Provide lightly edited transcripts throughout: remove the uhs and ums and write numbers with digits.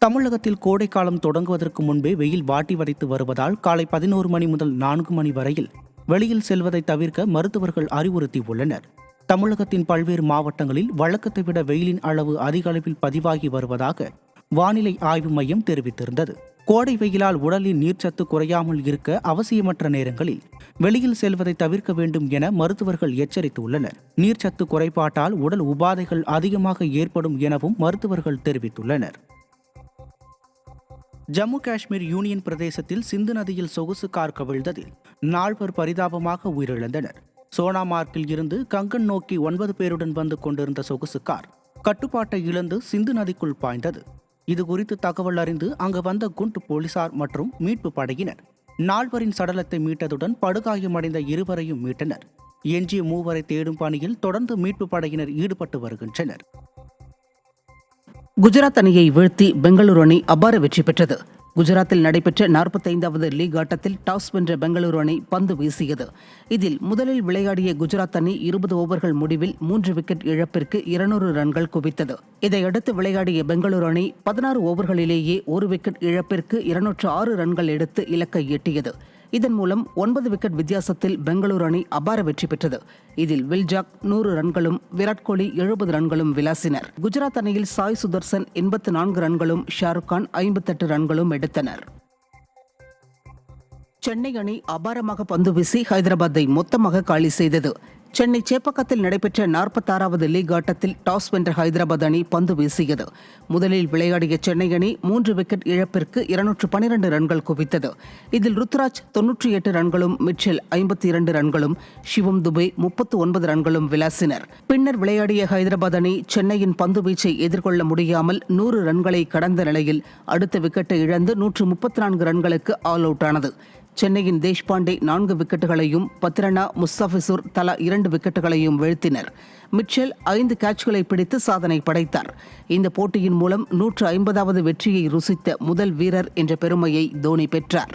தமிழகத்தில் கோடைக்காலம் தொடங்குவதற்கு முன்பே வெயில் வாட்டி வதைத்து வருவதால் காலை 11 மணி முதல் 4 மணி வரையில் வெளியில் செல்வதை தவிர்க்க மருத்துவர்கள் அறிவுறுத்தியுள்ளனர். தமிழகத்தின் பல்வேறு மாவட்டங்களில் வழக்கத்தை விட வெயிலின் அளவு அதிக அளவில் பதிவாகி வருவதாக வானிலை ஆய்வு மையம் தெரிவித்திருந்தது. கோடை வெயிலால் உடலின் நீர்ச்சத்து குறையாமல் இருக்க அவசியமற்ற நேரங்களில் வெளியில் செல்வதை தவிர்க்க வேண்டும் என மருத்துவர்கள் எச்சரித்துள்ளனர். நீர்ச்சத்து குறைபாட்டால் உடல் உபாதைகள் அதிகமாக ஏற்படும் எனவும் மருத்துவர்கள் தெரிவித்துள்ளனர். ஜம்மு காஷ்மீர் யூனியன் பிரதேசத்தில் சிந்து நதியில் சொகுசு கார் கவிழ்ந்ததில் 4 பரிதாபமாக உயிரிழந்தனர். சோனாமார்க்கில் இருந்து கங்கன் நோக்கி 9 பேருடன் வந்து கொண்டிருந்த சொகுசு கார் கட்டுப்பாட்டை இழந்து சிந்து நதிக்குள் பாய்ந்தது. இதுகுறித்து தகவல் அறிந்து அங்கு வந்த குண்ட் போலீசார் மற்றும் மீட்பு படையினர் 4 சடலத்தை மீட்டதுடன் படுகாயமடைந்த 2 மீட்டனர். எஞ்சிய 3 தேடும் பணியில் தொடர்ந்து மீட்பு படையினர் ஈடுபட்டு வருகின்றனர். குஜராத் அணியை வீழ்த்தி பெங்களூரு அணி அபார வெற்றி பெற்றது. குஜராத்தில் நடைபெற்ற 45வது லீக் ஆட்டத்தில் டாஸ் வென்ற பெங்களூரு அணி பந்து வீசியது. இதில் முதலில் விளையாடிய குஜராத் அணி 20 ஓவர்கள் முடிவில் 3 விக்கெட் இழப்பிற்கு 200 ரன்கள் குவித்தது. இதையடுத்து விளையாடிய பெங்களூரு அணி 16 ஓவர்களிலேயே 1 விக்கெட் இழப்பிற்கு 206 ரன்கள் எடுத்து இலக்கை எட்டியது. இதன் மூலம் 9 விக்கெட் வித்தியாசத்தில் பெங்களூரு அணி அபார வெற்றி பெற்றது. இதில் வில்ஜாக் 100 ரன்களும் விராட் கோலி 70 ரன்களும் விளாசினர். குஜராத் அணியில் சாய் சுதர்சன் 84 ரன்களும் ஷாருக் கான் 58 ரன்களும் எடுத்தனர். சென்னை அணி அபாரமாக பந்து வீசி ஹைதராபாத்தை மொத்தமாக காலி செய்தது. சென்னை சேப்பாக்கத்தில் நடைபெற்ற 46வது லீக் ஆட்டத்தில் டாஸ் வென்ற ஹைதராபாத் அணி பந்து வீசியது. முதலில் விளையாடிய சென்னை அணி 3 விக்கெட் இழப்பிற்கு 212 ரன்கள் குவித்தது. இதில் ருத்ராஜ் 98 ரன்களும் மிச்சல் 52 ரன்களும் சிவம் துபே 39 ரன்களும் விளாசினர். பின்னர் விளையாடிய ஹைதராபாத் அணி சென்னையின் பந்து வீச்சை எதிர்கொள்ள முடியாமல் 100 ரன்களை கடந்த நிலையில் அடுத்த விக்கெட்டை இழந்து 134 ரன்களுக்கு ஆல் அவுட் ஆனது. சென்னையின் தேஷ்பாண்டே 4 விக்கெட்டுகளையும் பத்ரனா முஸ்தாபிசூர் தலா 2 விக்கெட்டுகளையும் வீழ்த்தினர். மிச்சல் 5 கேட்ச்களை பிடித்து சாதனை படைத்தார். இந்த போட்டியின் மூலம் 150வது வெற்றியை ருசித்த முதல் வீரர் என்ற பெருமையை தோனி பெற்றார்.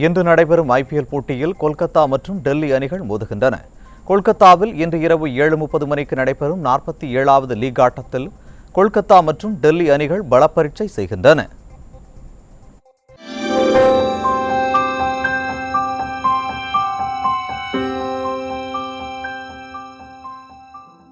இன்று நடைபெறும் IPL போட்டியில் கொல்கத்தா மற்றும் டெல்லி அணிகள் மோதுகின்றன. கொல்கத்தாவில் இன்று இரவு 7:30 மணிக்கு நடைபெறும் 47வது லீக் ஆட்டத்தில் கொல்கத்தா மற்றும் டெல்லி அணிகள் பலப்பரீட்சை செய்கின்றன.